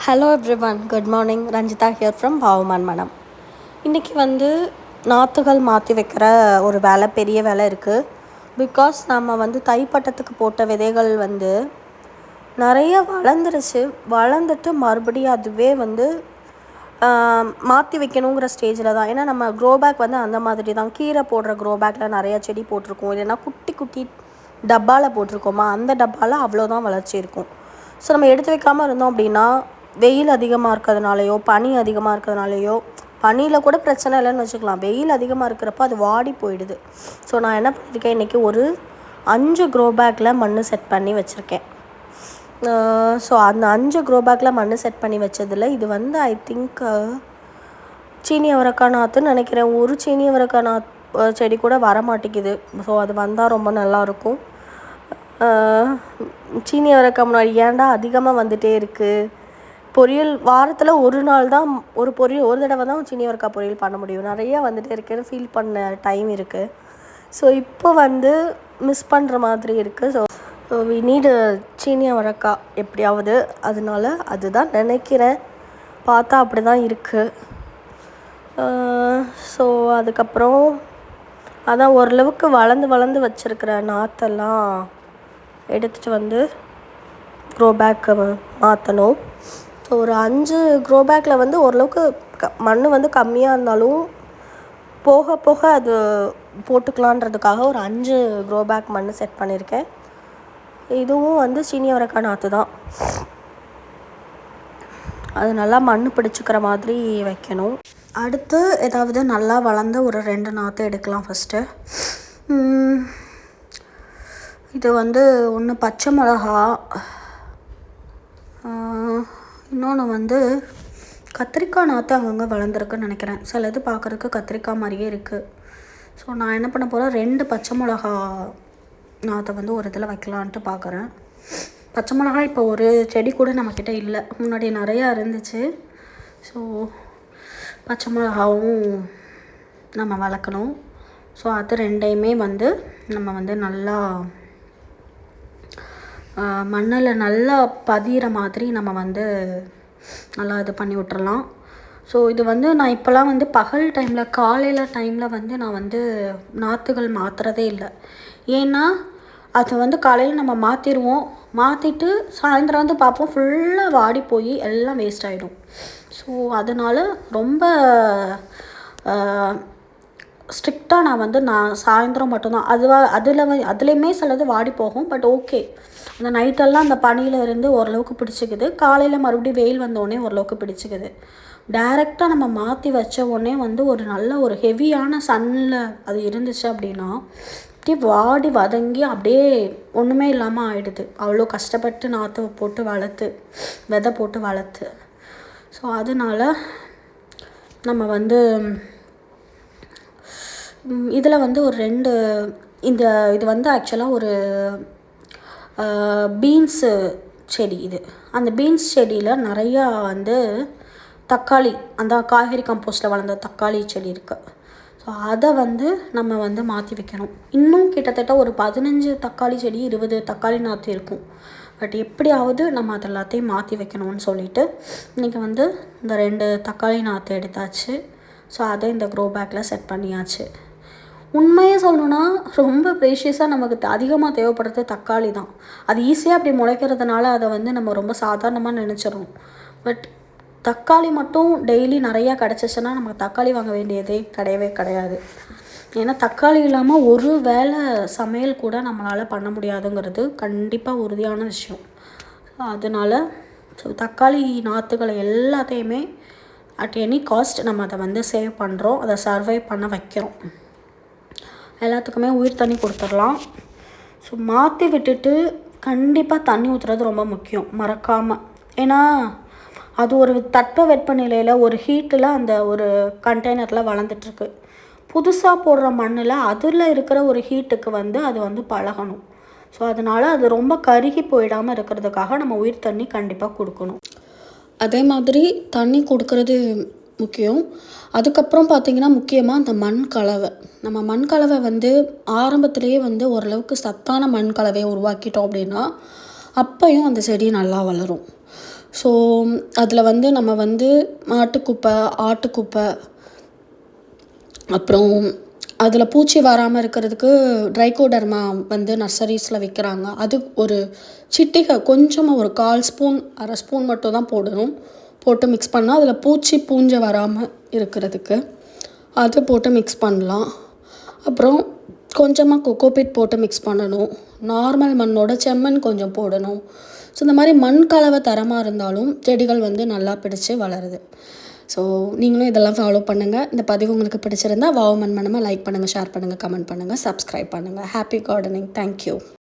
Hello everyone, good morning. Ranjitha here from வாவுமான் மனம். இன்றைக்கி நாற்றுகள் மாற்றி வைக்கிற ஒரு வேலை, பெரிய வேலை இருக்குது. பிகாஸ் நம்ம தைப்பட்டத்துக்கு போட்ட விதைகள் நிறைய வளர்ந்துருச்சு. வளர்ந்துட்டு மறுபடியும் அதுவே மாற்றி வைக்கணுங்கிற ஸ்டேஜில் தான். ஏன்னா நம்ம க்ரோபேக் அந்த மாதிரி தான். கீரை போடுற க்ரோபேக்கில் நிறையா செடி போட்டிருக்கோம். இல்லைன்னா குட்டி குட்டி டப்பாவில் போட்டிருக்கோமா, அந்த டப்பாவில் அவ்வளோதான் வளர்ச்சி இருக்கும். ஸோ நம்ம எடுத்து வைக்காமல் இருந்தோம் அப்படின்னா, வெயில் அதிகமாக இருக்கிறதுனாலையோ, பனி அதிகமாக இருக்கிறதுனாலையோ, பனியில் கூட பிரச்சனை இல்லைன்னு வச்சுக்கலாம், வெயில் அதிகமாக இருக்கிறப்ப அது வாடி போயிடுது. ஸோ நான் என்ன பண்ணியிருக்கேன், இன்றைக்கி ஒரு 5 க்ரோபேக்கில் மண் செட் பண்ணி வச்சுருக்கேன். ஸோ அந்த 5 க்ரோபேக்கில் மண் செட் பண்ணி வச்சதில் இது ஐ திங்க் சீனி அவரைக்காய் நாற்றுன்னு நினைக்கிறேன். ஒரு சீனி அவரைக்காய் செடி கூட வர மாட்டேங்குது. ஸோ அது வந்தால் ரொம்ப நல்லாயிருக்கும். சீனி அவரைக்காய் முன்னாடி ஏன்டா அதிகமாக வந்துகிட்டே இருக்குது. பொரியல் வாரத்தில் ஒரு நாள் தான், ஒரு தடவை தான் சீனி அவரைக்காய் பொரியல் பண்ண முடியும். நிறையா வந்துகிட்டே இருக்குன்னு ஃபீல் பண்ண டைம் இருக்குது. ஸோ இப்போ மிஸ் பண்ணுற மாதிரி இருக்குது. ஸோ வி நீடு சீனி அவரைக்காய் எப்படியாவது. அதனால அதுதான் நினைக்கிறேன். பார்த்தா அப்படி தான் இருக்குது. ஸோ அதுக்கப்புறம் அதான் ஓரளவுக்கு வளர்ந்து வச்சுருக்கிற நாற்றெல்லாம் எடுத்துகிட்டு க்ரோபேக்கு மாற்றணும். ஸோ ஒரு 5 க்ரோபேக்கில் ஓரளவுக்கு மண் கம்மியாக இருந்தாலும் போக போக அது போட்டுக்கலான்றதுக்காக ஒரு 5 க்ரோபேக் மண் செட் பண்ணியிருக்கேன். இதுவும் சீனி அவரைக்காய் நாற்று தான். அது நல்லா மண் பிடிச்சிக்கிற மாதிரி வைக்கணும். அடுத்து ஏதாவது நல்லா வளர்ந்த ஒரு 2 நாற்று எடுக்கலாம் ஃபஸ்ட்டு. இது ஒன்று பச்சை மிளகா, இன்னொன்று கத்திரிக்காய் நாற்று அங்கங்கே வளர்ந்துருக்குன்னு நினைக்கிறேன். சிலது பார்க்குறதுக்கு கத்திரிக்காய் மாதிரியே இருக்குது. ஸோ நான் என்ன பண்ண போகிறேன், 2 பச்சை மிளகா நாற்றை ஒரு இதில் வைக்கலான்ட்டு பார்க்குறேன். பச்சை மிளகா இப்போ ஒரு செடி கூட நம்மக்கிட்ட இல்லை, முன்னாடி நிறையா இருந்துச்சு. ஸோ பச்சை மிளகாவும் நம்ம வளர்க்கணும். ஸோ அது ரெண்டையுமே நம்ம நல்லா மண்ணில் நல்லா பதிகிற மாதிரி நம்ம நல்லா இது பண்ணி விட்டுறலாம். ஸோ இது நான் இப்போலாம் பகல் டைமில், காலையில் டைமில் நான் நாற்றுகள் மாற்றுறதே இல்லை. ஏன்னா அது காலையில் நம்ம மாற்றிடுவோம், மாற்றிட்டு சாயந்தரம் பார்ப்போம் ஃபுல்லாக வாடி போய் எல்லாம் வேஸ்ட் ஆகிடும். ஸோ அதனால் ரொம்ப ஸ்ட்ரிக்டாக நான் சாயந்தரம் மட்டும்தான். அதுலேயுமே சிலது வாடி போகும். பட் ஓகே, அந்த நைட்டெல்லாம் அந்த பனியில் இருந்து ஓரளவுக்கு பிடிச்சிக்குது. காலையில் மறுபடியும் வெயில் வந்தோடனே ஓரளவுக்கு பிடிச்சிக்குது. டைரெக்டாக நம்ம மாற்றி வச்ச உடனே ஒரு நல்ல ஒரு ஹெவியான சன்னில் அது இருந்துச்சு அப்படின்னா அப்படியே வாடி வதங்கி அப்படியே ஒன்றுமே இல்லாமல் ஆகிடுது. அவ்வளோ கஷ்டப்பட்டு நாற்று போட்டு வளர்த்து, விதை போட்டு வளர்த்து. ஸோ அதனால் நம்ம இதில் ஒரு 2 இது ஆக்சுவலாக ஒரு பீன்ஸு செடி. அந்த பீன்ஸ் செடியில் நிறையா தக்காளி, அந்த காய்கறி கம்போஸ்ட்டில் வளர்ந்த தக்காளி செடி இருக்குது. ஸோ அதை நம்ம மாற்றி வைக்கணும். இன்னும் கிட்டத்தட்ட ஒரு 15 தக்காளி செடி, 20 தக்காளி நாற்று இருக்கும். பட் எப்படியாவது நம்ம அது எல்லாத்தையும் மாற்றி வைக்கணும்னு சொல்லிவிட்டு இன்றைக்கி இந்த 2 தக்காளி நாற்று எடுத்தாச்சு. ஸோ அதை இந்த க்ரோ பேக்கில் செட் பண்ணியாச்சு. உண்மையாக சொல்லணுன்னா ரொம்ப ப்ரீஷியஸாக நமக்கு அதிகமாக தேவைப்படுறது தக்காளி தான். அது ஈஸியாக அப்படி முளைக்கிறதுனால அதை நம்ம ரொம்ப சாதாரணமாக நினச்சிடணும். பட் தக்காளி மட்டும் டெய்லி நிறையா கிடச்சிச்சின்னா நமக்கு தக்காளி வாங்க வேண்டியதே கிடையாது. ஏன்னா தக்காளி இல்லாமல் ஒரு வேளை சமையல் கூட நம்மளால் பண்ண முடியாதுங்கிறது கண்டிப்பாக உறுதியான விஷயம். அதனால் தக்காளி நாற்றுகளை எல்லாத்தையுமே அட் எனி காஸ்ட் நம்ம அதை சேவ் பண்ணுறோம், அதை சர்வை பண்ண வைக்கிறோம். எல்லாத்துக்குமே உயிர் தண்ணி கொடுத்துடலாம். ஸோ மாற்றி விட்டுட்டு கண்டிப்பாக தண்ணி ஊற்றுறது ரொம்ப முக்கியம், மறக்காமல். ஏன்னா அது ஒரு வெப்பநிலையில் ஒரு ஹீட்டில் அந்த ஒரு கண்டெய்னரில் வளர்ந்துட்டுருக்கு. புதுசாக போடுற மண்ணில் அதில் இருக்கிற ஒரு ஹீட்டுக்கு அது பழகணும். ஸோ அதனால் அது ரொம்ப கருகி போயிடாமல் இருக்கிறதுக்காக நம்ம உயிர் தண்ணி கண்டிப்பாக கொடுக்கணும். அதே மாதிரி தண்ணி கொடுக்கறது முக்கியம். அதுக்கப்புறம் பார்த்திங்கன்னா முக்கியமாக அந்த மண் கலவை. நம்ம மண் கலவை ஆரம்பத்துலேயே ஓரளவுக்கு சத்தான மண் கலவையை உருவாக்கிட்டோம் அப்படின்னா அப்பையும் அந்த செடி நல்லா வளரும். ஸோ அதில் வந்து நம்ம வந்து மாட்டுக்குப்பை, ஆட்டுக்குப்பை, அப்புறம் அதில் பூச்சி வராமல் இருக்கிறதுக்கு ட்ரைகோடர்மா வந்து நர்சரிஸில் விற்கிறாங்க. அது ஒரு சிட்டிகை கொஞ்சமாக ஒரு 1/4 ஸ்பூன் 1/2 ஸ்பூன் மட்டும் தான் போடணும். போட்டு மிக்ஸ் பண்ணால் அதில் பூஞ்சை வராமல் இருக்கிறதுக்கு அது போட்டு மிக்ஸ் பண்ணலாம். அப்புறம் கொஞ்சமாக கொக்கோபீட் போட்டு மிக்ஸ் பண்ணணும். நார்மல் மண்ணோட செம்மண் கொஞ்சம் போடணும். ஸோ இந்த மாதிரி மண் கலவை தரமாக இருந்தாலும் செடிகள் வந்து நல்லா பிடிச்சி வளருது. ஸோ நீங்களும் இதெல்லாம் ஃபாலோ பண்ணுங்கள். இந்த பதிவு உங்களுக்கு பிடிச்சிருந்தா வாவ் மண் மணமாக லைக் பண்ணுங்கள், ஷேர் பண்ணுங்கள், கமெண்ட் பண்ணுங்கள், சப்ஸ்கிரைப் பண்ணுங்கள். Happy gardening. தேங்க்யூ.